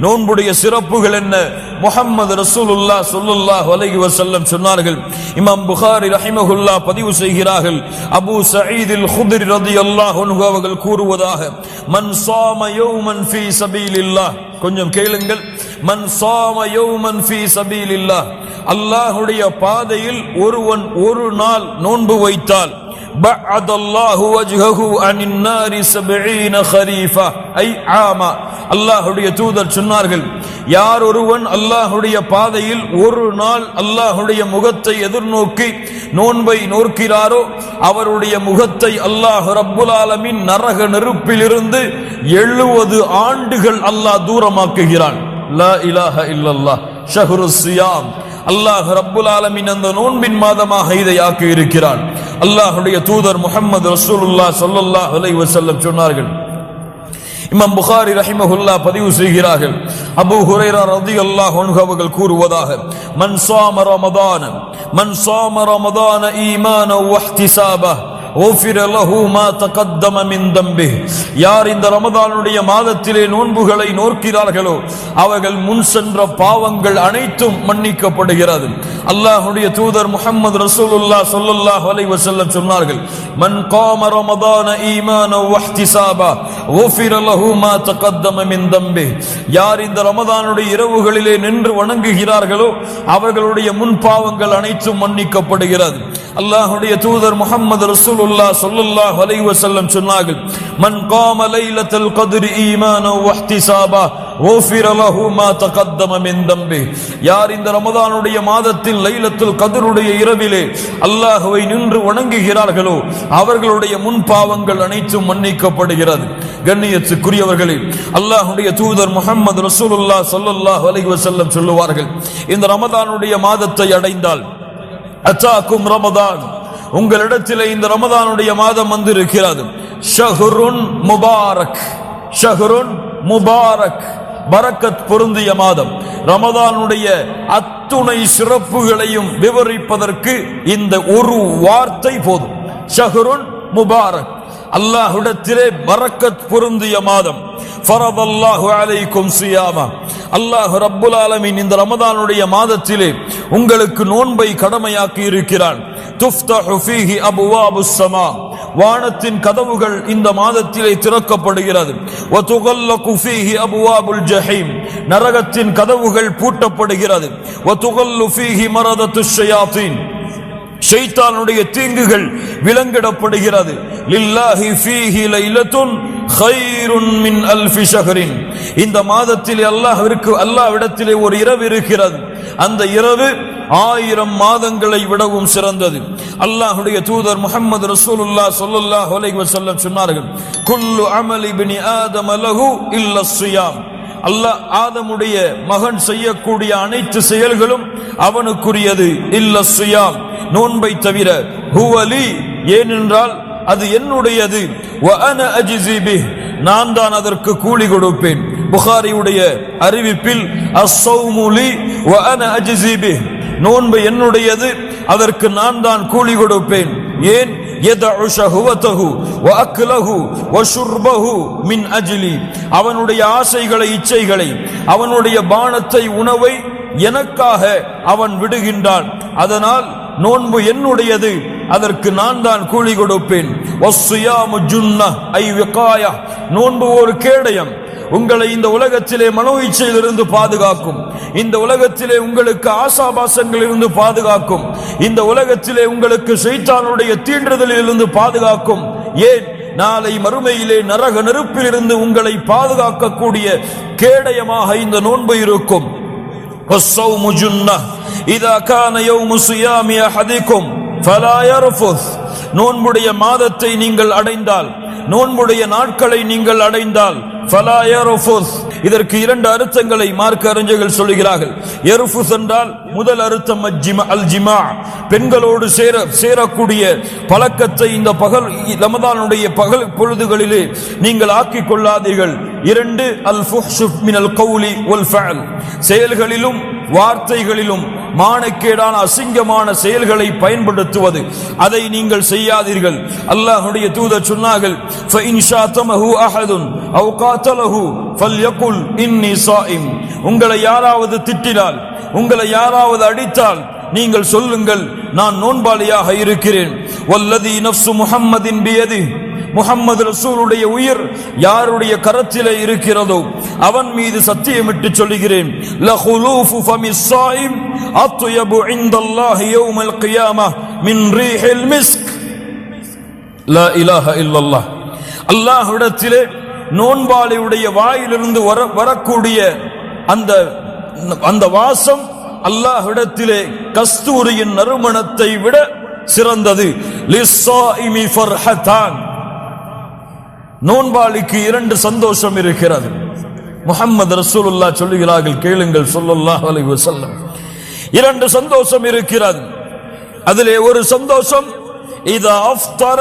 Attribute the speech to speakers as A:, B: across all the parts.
A: நோன்புடைய சிறப்புகள் என்ன? முஹம்மது ரசூலுல்லாஹ் ஸல்லல்லாஹு அலைஹி வஸல்லம் சொன்னார்கள். இமாம் புகாரி ரஹிமஹுல்லாஹ் பதிவு செய்கிறார்கள். அபூ சயீத் அல் குத்ரி ரலியல்லாஹு அன்ஹு அவர்கள் கூறுவதாக, மன் ஸாம யௌமன் ஃபீ சபீலில்லாஹ், கொஞ்சம் கேளுங்கள், மன் ஸாம யௌமன் ஃபீ சபீலில்லாஹ், அல்லாஹ்வுடைய பாதையில் ஒருவன் ஒரு நாள் நோன்பு வைத்தால், பஅதல்லாஹு வஜ்ஹஹு அனின் நாரி 70 கரீஃபா ஐ ஆமா. அல்லாஹ்வுடைய தூதர் சொன்னார்கள், யார் ஒருவன் அல்லாஹ்வுடைய பாதையில் ஒரு நாள் அல்லாஹ்வுடைய முகத்தை எதிர்நோக்கி நோன்பை நோக்கிறாரோ அவருடைய முகத்தை அல்லாஹ் ரப்புல் ஆலமீன் நரக நெருப்பிலிருந்து 70 ஆண்டுகள் அல்லாஹ் தூரமாக்குகிறான். லா இலாஹ இல்லல்லாஹ். ஷஹ்ருஸ் ஸியாம், அல்லாஹ் ரப்புல் ஆலமீன் அந்த நோன்பின் மாதமாக இதை ஆக்கி இருக்கிறான். அல்லாஹ்வுடைய தூதர் முஹம்மது ரசூலுல்லாஹ் ஸல்லல்லாஹு அலைஹி வஸல்லம் சொன்னார்கள். இமாம் புகாரி ரஹிமஹுல்லாஹ் பதிவு செய்கிறார்கள். அபூ ஹுரைரா ரலியல்லாஹு அன்ஹு அவர்கள் கூறுவதாக, மன் ஸாம ரமதான ஈமானன் வ இஹ்திசாபன் غفر له ما تقدم من ذنبه. யார் இந்த ரமதானுடைய மாதத்திலே நோன்புகளை நோக்கிறார்களோ அவர்கள் முன் சென்ற பாவங்கள் அனைத்தும் மன்னிக்கப்படுகிறது. அல்லாஹ்வுடைய தூதர் முஹம்மது ரசூலுல்லாஹ் ஸல்லல்லாஹு அலைஹி வஸல்லம் சொன்னார்கள், மன் காம ரமதான ஈமானன் வ இஹ்திசாபன் غفر له ما تقدم من ذنبه. யார் இந்த ரமதானுடைய இரவுகளிலே நின்று வணங்குகிறார்களோ அவர்களுடைய முன் பாவங்கள் அனைத்தும் மன்னிக்கப்படுகிறது. அல்லாஹ்வுடைய தூதர் முஹம்மது ரசூலுல்லாஹ் ஸல்லல்லாஹு அலைஹி வஸல்லம் சொன்னார்கள், மன் காம லைலத்துல் கத்ர் ஈமானன் வ இஹ்திசாபன் غفر له ما تقدم من ذنبه. யார் இந்த ரமதானுடைய மாதத்தில் லைலத்துல் கத்ருடைய இரவிலே அல்லாஹ்வை நின்று வணங்குகிறார்களோ அவர்களுடைய முன் பாவங்கள் அனைத்தும் மன்னிக்கப்படுகிறது. கண்ணியத்துக்குரியவர்களே, அல்லாஹ்வுடைய தூதர் முஹம்மது ரசூலுல்லாஹ் ஸல்லல்லாஹு அலைஹி வஸல்லம் சொல்லுவார்கள், இந்த ரமதானுடைய மாதத்தை அடைந்தால், அத்தாக்கும் ரமதான், உங்களிடத்திலே இந்த ரமதானுடைய மாதம் வந்திருக்கிறது, ஷஹ்ருன் முபாரக், ஷஹ்ருன் முபாரக், பரக்கத் பொருந்திய மாதம். ரமதானுடைய அத்துணை சிறப்புகளையும் விவரிப்பதற்கு இந்த ஒரு வார்த்தை போதும், ஷஹ்ருன் முபாரக், அல்லாஹ்விடத்திலே பரக்கத் பொருந்திய மாதம். ஃபரதல்லாஹு அலைக்கும் ஸியாமா, அல்லாஹ் ரப்புல் ஆலமீன் இந்த ரமதானுடைய மாதத்திலே உங்களுக்கு நோன்பை கடமையாக்கி இருக்கிறான். துஃப்தஹு ஃபீஹி அப்வாபுஸ் ஸமா, வானத்தின் கதவுகள் இந்த மாதத்திலே திறக்கப்படுகிறது. வ துகல்லகு ஃபீஹி அப்வாபுல் ஜஹீம், நரகத்தின் கதவுகள் பூட்டப்படுகிறது. வ துகல்லு ஃபீஹி மரதத்துஷ் ஷயாத்தீன், ஷைத்தானுடைய தீங்குகள் விலங்கிடப்படுகிறது. லில்லாஹி ஃபீஹி லைலத்துன் கைருன் மின் அல்ஃபி ஷஹ்ரின், இந்த மாதத்திலே அல்லாஹ்விடத்திலே ஒரு இரவு இருக்கிறது, அந்த இரவு 1000 மாதங்களை விடவும் சிறந்தது. அல்லாஹ்வுடைய தூதர் முஹம்மது ரசூலுல்லாஹ் ஸல்லல்லாஹு அலைஹி வஸல்லம் சொன்னார்கள், குல்லு அமலி இப்னி ஆதம லஹு இல்லா ஸியாம், அல்லாஹ் ஆதமுடைய மகன் செய்யக்கூடிய அனைத்து செயல்களும் அவனுக்குரியது, இல்லா ஸியாம், நோன்பை தவிர. ஹுவலி, ஏனென்றால் அது என்னுடையது. வ அன அஜ்ஸி பிஹ், நான் தான் அதற்கு கூலி கொடுப்பேன். புகாரியுடைய அறிவிப்பில் அஸ்ஸௌமு லி வ அன அஜ்ஸி பிஹ், நோன்பு என்னுடையது, அதற்கு நான் தான் கூலி கொடுப்பேன். ஏன்? யதஉ ஷஹவதஹு வ அக்லஹு வ ஷுர்பஹு மின் அஜ்லி, அவனுடைய ஆசைகளை, இச்சைகளை, அவனுடைய பானத்தை, உணவை எனக்காக அவன் விடுகின்றான். அதனால் நோன்பு என்னுடையது, அதற்கு நான் தான் கூலி கொடுப்பேன். வஸ்ஸியாமு ஜுன்னஹ் ஐ விகாயா, நோன்பு ஒரு கேடயம், உங்களை இந்த உலகத்திலே மனோ இச்சையிலிருந்து பாதுகாக்கும், இந்த உலகத்திலே உங்களுக்கு ஆசாபாசங்களிலிருந்து பாதுகாக்கும், இந்த உலகத்திலே உங்களுக்கு ஷைத்தானுடைய தீண்டுதலிலிருந்து பாதுகாக்கும். ஏன்? நாளை மறுமையிலே நரக நெருப்பிலிருந்து உங்களை பாதுகாக்கக்கூடிய கேடயமாக இந்த நோன்பு இருக்கும். வஸ்ஸௌமு ஜுன்னஹ் இதா கான யௌமு ஸியாமி அஹதிக்கும் ஃபலா யர்ஃபுஸ், நோன்புடைய மாதத்தை நீங்கள் அடைந்தால், நோன்புடைய நாட்களை நீங்கள் அடைந்தால், ஃபலா யர்ஃபுஸ், இதற்கு 2 அர்த்தங்களை மார்க்க அறிஞர்கள் சொல்கிறார்கள். யர்ஃபுஸ் என்றால் முதல் அர்த்தம் அல் ஜிமா, பெண்களோடு சேரக்கூடிய பழக்கத்தை இந்த ரமதானுடைய பகல் பொழுதுகளிலே நீங்கள் ஆக்கிக் கொள்ளாதீர்கள். 2 அல் ஃபுஹ்ஷு மினல் கௌலி வல் ஃபஅல், செயல்களிலும் வார்த்தைகளிலும் மானக்கேடான அசிங்கமான செயல்களை பயன்படுத்துவது, அதை நீங்கள் செய்யாதீர்கள். அல்லாஹ்வுடைய தூதர் சொன்னார்கள், ஃபஇன் ஷாதமஹு அஹதுன் அவ் காதலஹு ஃபல்யகுல் இன்னி ஸாயிம். உங்களை யாராவது திட்டினால், உங்களை யாராவது அடித்தால் நீங்கள் சொல்லுங்கள், நான் நோன்பாளியாக இருக்கிறேன். வல்லதி நஃப்சு முஹம்மதின் பியதி, முஹம்மது ரசூலுடைய உயிர் யாருடைய கரத்திலே இருக்கிறதோ அவன் மீது சத்தியமிட்டு சொல்லுகிறேன், லஹுலூஃபு ஃபமிஸ் ஸாயிம் அத்யபு இன்தல்லாஹி யௌமல் கியாமஹ் மின் ரீஹில் மிஸ்க். லா இலாஹ இல்லல்லாஹ். அல்லாஹ்விடத்திலே நோன்பாளியுடைய வாயிலிருந்து வரக்கூடிய அந்த வாசம் அல்லாஹ்விடத்திலே கஸ்தூரியின் நறுமணத்தை விட சிறந்தது. லிஸ்ஸாயிமி ஃபர்ஹதான். நோன்பாளிக்கு 2 சந்தோஷம் இருக்கிறது. முஹம்மது ரசூலுல்லாஹ் சொல்லுகிறார்கள், கேளுங்கள் ஸல்லல்லாஹு அலைஹி வஸல்லம், 2 சந்தோஷம் இருக்கிறது. அதிலே ஒரு சந்தோஷம், இதா அஃப்தர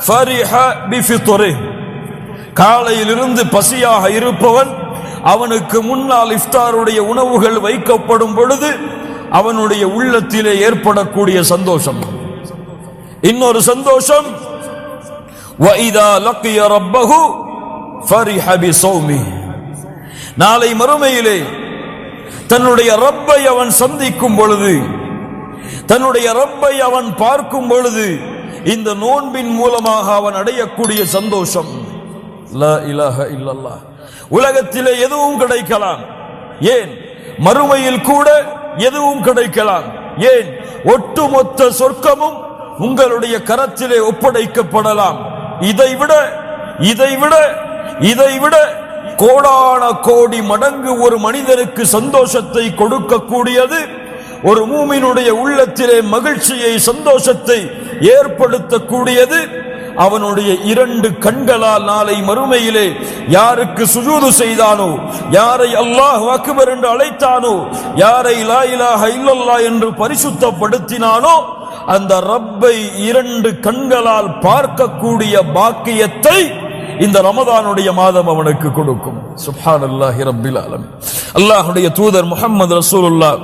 A: ஃபரிஹ பிஃபித்ரிஹ். காலையிலிருந்து பசியாக இருப்பவன், அவனுக்கு முன்னால் இஃப்தாருடைய உணவுகள் வைக்கப்படும் பொழுது அவனுடைய உள்ளத்திலே ஏற்படக்கூடிய சந்தோஷம். இன்னொரு சந்தோஷம், وَإِذَا لَقِيَ رَبَّهُ فَرِحَ بِصَوْمِهِ. நாளை மறுமையிலே தன்னுடைய ரப்பை அவன் சந்திக்கும் பொழுது, தன்னுடைய ரப்பை அவன் பார்க்கும் பொழுது, இந்த நோன்பின் மூலமாக அவன் அடையக்கூடிய சந்தோஷம். லா இலாஹ இல்லல்லாஹ். உலகத்திலே எதுவும் கிடைக்கலாம், ஏன் மறுமையில் கூட எதுவும் கிடைக்கலாம், ஏன் ஒட்டுமொத்த சொர்க்கமும் உங்களுடைய கரத்திலே ஒப்படைக்கப்படலாம். இதைவிட கோடான கோடி மடங்கு ஒரு மனிதனுக்கு சந்தோஷத்தை கொடுக்கக்கூடியது, ஒரு மூமினுடைய உள்ளத்திலே மகிழ்ச்சியை, சந்தோஷத்தை ஏற்படுத்தக்கூடியது அவனுடைய 2 கண்களால் நாளை மறுமையிலே யாருக்கு சுஜூது செய்தானோ, யாரை அல்லாஹ் அக்பர் என்று அழைத்தானோ, யாரை லா இலாஹ இல்லல்லாஹ் என்று பரிசுத்தப்படுத்தினானோ, அந்த ரப்பை 2 கண்களால் பார்க்கக்கூடிய பாக்கியத்தை இந்த ரமதானுடைய மாதம் அவனுக்கு கொடுக்கும். சுப்ஹானல்லாஹி ரப்பில் ஆலமீன். அல்லாஹ்வுடைய தூதர் முஹம்மது ரசூலுல்லாஹ்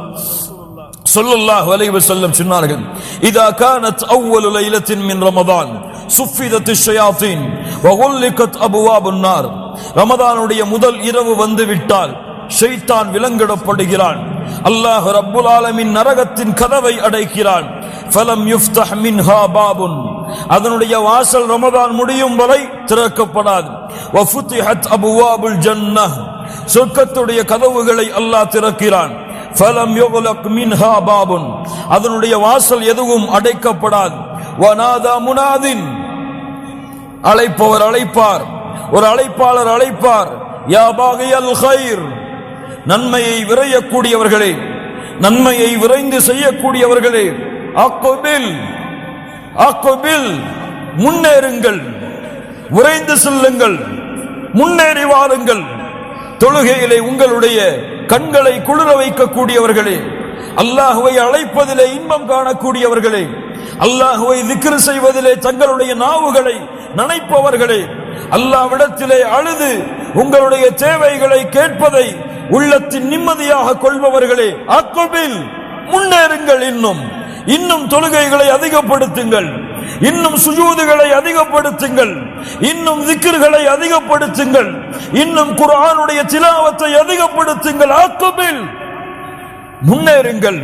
A: ஸல்லல்லாஹு அலைஹி வஸல்லம் சொன்னார்கள், இதா கானத் அவ்வலு லைலத்தின் மின் ரமதான் சுஃபிதத் ஷயாத்தீன் வ குல்லிகத் அபுவாபுன் நார். ரமதானுடைய முதல் இரவு வந்து விட்டால் ஷைத்தான் விலங்கிடப்படுகிறான். அல்லாஹ் ரப்புல் ஆலமீன் நரகத்தின் கதவை அடைக்கிறான். ஃபலம் யுஃப்தஹ் மின்ஹா பாபுன். அதனுடைய வாசல் ரமதான் முடியும் வரை திறக்கப்படாது. வ ஃபுதிஹத் அபுவாபுல் ஜன்னஹ். சொர்க்கத்துடைய கதவுகளை அல்லாஹ் திறக்கிறான். ஃபலம் யுக்லக் மின்ஹா பாபுன். அதனுடைய வாசல் எதுவும் அடைக்கப்படாது. வநாதா முனாதின். அழைப்பவர் அழைப்பார், ஒரு அழைப்பாளர் அழைப்பார், யா பாகியல் கைர். நன்மையை விரையக்கூடியவர்களே, நன்மையை விரைந்து செய்யக்கூடியவர்களே, அக்பில் அக்பில், முன்னேறுங்கள், விரைந்து செல்லுங்கள், முன்னேறி வாருங்கள். தொழுகையிலே உங்களுடைய கண்களை குளிர வைக்கக்கூடியவர்களே, அல்லாஹுவை அழைப்பதிலே இன்பம் காணக்கூடியவர்களே, அல்லாஹுவை திக்ர் செய்வதிலே தங்களுடைய நாவுகளை நனைப்பவர்களே, அல்லாஹ்விடத்திலே அழுது உங்களுடைய தேவைகளை கேட்பதை உள்ளத்தின் நிம்மதியாக கொள்பவர்களே, அக்பில், முன்னேறுங்கள். இன்னும் தொழுகைகளை அதிகப்படுத்துங்கள், இன்னும் சுஜூதுகளை அதிகப்படுத்துங்கள், இன்னும் திக்ர்களை அதிகப்படுத்துங்கள், இன்னும் குர்ஆனுடைய திலாவத்தை அதிகப்படுத்துங்கள். அக்பில், முன்னேறுங்கள்.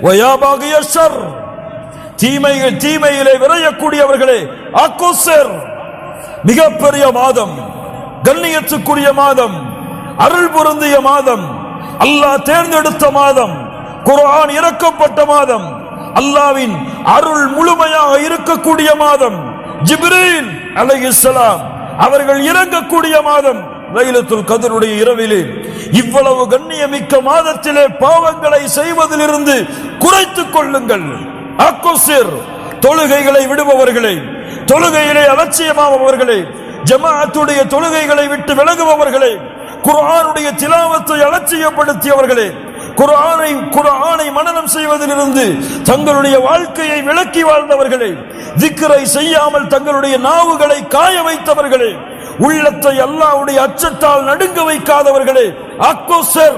A: வயா பாகிய ஷர், தீமையிலே விரையக்கூடியவர்களே, அக்குஸர். மிகப்பெரிய மாதம், கண்ணியத்துக்குரிய மாதம், அருள் பொருந்திய மாதம், அல்லாஹ் தேர்ந்தெடுத்த மாதம், குர்ஆன் இறக்கப்பட்ட மாதம், அல்லாஹ்வின் அருள் முழுமையாக இருக்கக்கூடிய மாதம், ஜிப்ரீல் அலைஹிஸ்ஸலாம் அவர்கள் இறங்கக்கூடிய மாதம், லைலத்துல் கத்ருடைய இரவிலே. இவ்வளவு கண்ணியமிக்க மாதத்திலே பாவங்களை செய்வதிலிருந்து குறைத்துக் கொள்ளுங்கள். அக்குஸர், தொழுகைகளை விடுபவர்களே, தொழுகையிலே அலட்சியமானவர்களே, ஜமாஅத்துடைய தொழுகைகளை விட்டு விலகுபவர்களே, குர்ஆனுடைய திலாவத்தை அலட்சியப்படுத்தியவர்களே, குர்ஆனை மனனம் செய்வதிலிருந்து தங்களுடைய வாழ்க்கையை விலக்கி வாழ்ந்தவர்களே, திக்ரை செய்யாமல் தங்களுடைய நாவுகளை காய வைத்தவர்களே, உள்ளத்தை அல்லாஹ்வுடைய அச்சத்தால் நடுங்க வைக்காதவர்களே, அக்குஸர்,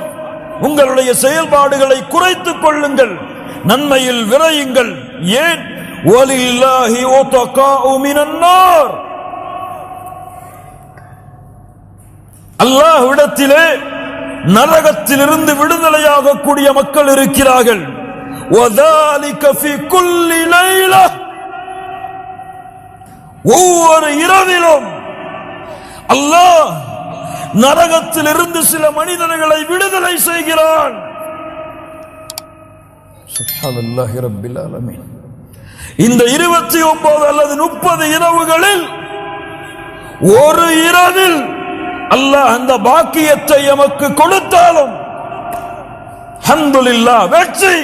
A: உங்களுடைய செயல்பாடுகளை குறைத்துக் கொள்ளுங்கள், நன்மையில் விரையுங்கள். ஏன்? வலில்லாஹி உதகாஉ மினன் நார், அல்லாஹ்விடத்திலே நரகத்திலிருந்து விடுதலையாகக்கூடிய மக்கள் இருக்கிறார்கள். வதாலிக ஃபீ குல்லி லைலா, ஒவ்வொரு இரவிலும் அல்லாஹ் நரகத்திலிருந்து சில மனிதர்களை விடுதலை செய்கிறான். சுப்ஹானல்லாஹி ரப்பில் ஆலமீன். இந்த 29 அல்லது 30 இரவுகளில் ஒரு இரவில் அல்லாஹ் அந்த பாக்கியத்தை எமக்கு கொடுத்தாலும் அல்ஹம்துலில்லாஹ், வெற்றி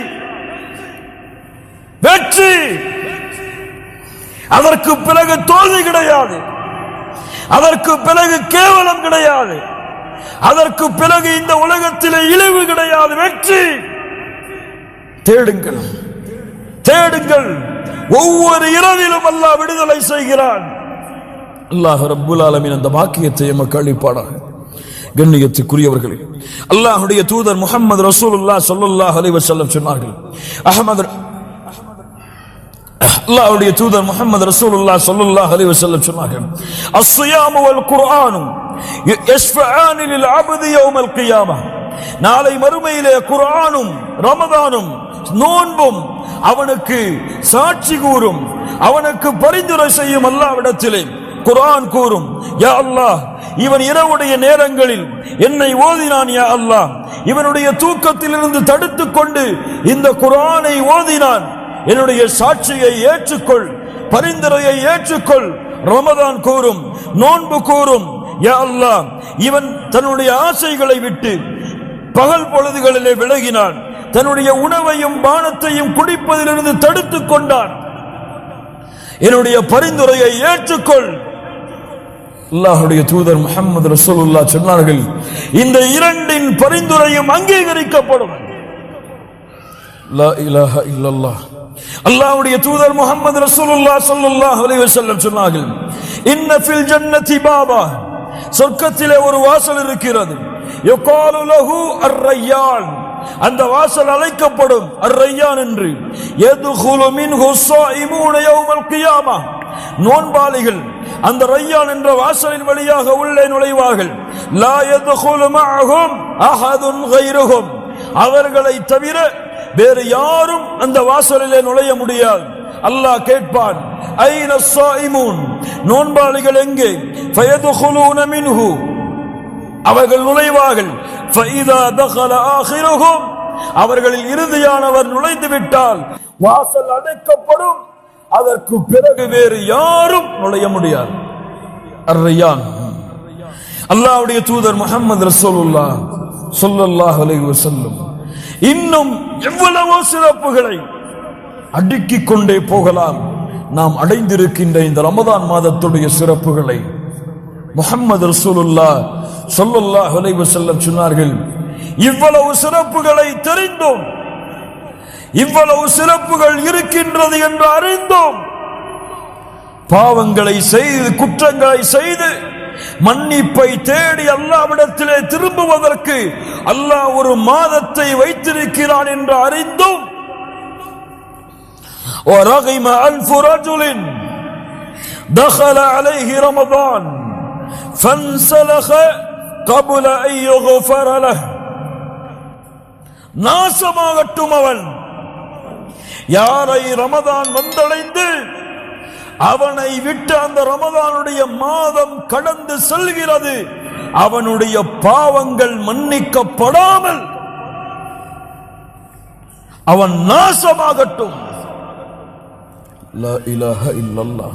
A: வெற்றி. அதற்கு பிறகு தோல்வி கிடையாது, அதற்கு பிறகு கேவலம் கிடையாது, அதற்கு பிறகு இந்த உலகத்திலே இழிவு கிடையாது. வெற்றி. தேடுங்கள், தேடுங்கள். ஒவ்வொரு இரவிலும் அல்லாஹ் விடுதலை செய்கிறான். அல்லாஹ் ரப்புல் ஆலமீன் அந்த பாக்கியத்தை எமக்கு அளிப்பானாக. கண்ணியத்துக்குரியவர்களே, அல்லாஹ்வுடைய தூதர் முஹம்மது ரசூலுல்லாஹ் ஸல்லல்லாஹு அலைஹி வஸல்லம் சொன்னார்கள், அல்லாஹ்வுடைய தூதர் முஹம்மது ரசூலுல்லாஹ் ஸல்லல்லாஹு அலைஹி வஸல்லம் சொன்னார்கள், அஸ்ஸியாமு வல் குர்ஆனு யஷ்ஃபஆனி லில் அப்தி யௌமல் கியாமஹ். நாளை மறுமையிலே குர்ஆனும் ரமதானும் நோன்பும் அவனுக்கு சாட்சி கூறும், அவனுக்கு பரிந்துரை செய்யும். அல்லாஹ்விடத்திலே குர்ஆன் கூறும், யா அல்லாஹ், இவன் இரவுடைய நேரங்களில் என்னை ஓதினான், யா அல்லாஹ், இவனுடைய தூக்கத்திலிருந்து தடுத்துக் கொண்டு இந்த குர்ஆனை ஓதினான், என்னுடைய சாட்சியை ஏற்றுக்கொள், பரிந்துரையை ஏற்றுக்கொள். ரமதான் கூறும், நோன்பு கூறும், யா அல்லாஹ், இவன் தன்னுடைய ஆசைகளை விட்டு பகல் பொழுதுகளிலே விலகினான், தன்னுடைய உணவையும் பானத்தையும் குடிப்பதிலிருந்து தடுத்துக் கொண்டான், என்னுடைய பரிந்துரையை ஏற்றுக்கொள். அல்லாஹ்வுடைய தூதர் முஹம்மது ரசூலுல்லாஹ் சொன்னார்கள், இந்த இரண்டின் பரிந்துரையும் அங்கீகரிக்கப்படும். லா இலாஹ இல்லல்லாஹ். அல்லாஹ்வுடைய தூதர் முஹம்மது ரசூலுல்லாஹ் ஸல்லல்லாஹு அலைஹி வஸல்லம் சொன்னார்கள், இன்ன ஃபில் ஜன்னதி பாபா, சொர்க்கத்திலே ஒரு வாசல் இருக்கிறது, யுகாலு லஹு அர்-ரையான், அந்த வாசல் அழைக்கப்படும் அர்-ரையான் என்று. யதுகுலு மின்ஹு ஸாயிமூன யௌமல் கியாமஹ், நோன்பாளிகள் அந்த ரையான் என்ற வாசலின் வழியாக உள்ளே நுழைவார்கள். லா யதுகுலு மஅஹும் அஹதுன் கைருஹும், அவர்களை தவிர வேறு யாரும் அந்த வாசலிலே நுழைய முடியாது. அல்லாஹ் கேட்பான், ஐன ஸாயிமூன், நோன்பாளிகள் எங்கே? ஃபயதுகுலூன மின்ஹு, அவர்கள் நுழைவார்கள். ஃபஇதா தகல ஆகிருஹும், அவர்களில் இறுதியானவர் நுழைந்து விட்டால் வாசல் அடைக்கப்படும், அதற்கு பிறகு வேறு யாரும் நுழைய முடியாது. அர்-ரையான். அல்லாஹ்வுடைய தூதர் முஹம்மது ரசூலுல்லாஹ் ஸல்லல்லாஹு அலைஹி வஸல்லம் இன்னும் எவ்வளவோ சிறப்புகளை அடுக்கிக் கொண்டே போகலாம். நாம் அடைந்திருக்கின்ற இந்த ரமதான் மாதத்துடைய சிறப்புகளை முஹம்மது ரசூலுல்லாஹ் ஸல்லல்லாஹு அலைஹி வஸல்லம் சொன்னார்கள், இவ்வளவு சிறப்புகளை தெரிந்தோம், இவ்வளவு சிறப்புகள் இருக்கின்றது என்று அறிந்தோம், பாவங்களை செய்து குற்றங்களை செய்து மன்னிப்பை தேடி அல்லாஹ்விடத்திலே திரும்புவதற்கு அல்லாஹ் ஒரு மாதத்தை வைத்திருக்கிறான் என்று அறிந்தோம். وَرَغِمَ أَلْفُ رَجُلٍ دَخَلَ عَلَيْهِ رَمَضَانَ فَانْسَلَخَ قَبْلَ أَنْ يُغْفَرَ لَهُ, நாசமாகட்டும் அவன், யாரை ரமதான் வந்தடைந்து அவனை விட்டு அந்த ரமதானுடைய மாதம் கடந்து செல்கிறது, அவனுடைய பாவங்கள் மன்னிக்கப்படாமல் அவன் நாசமாகட்டும். லா இலாஹ இல்லல்லாஹ்.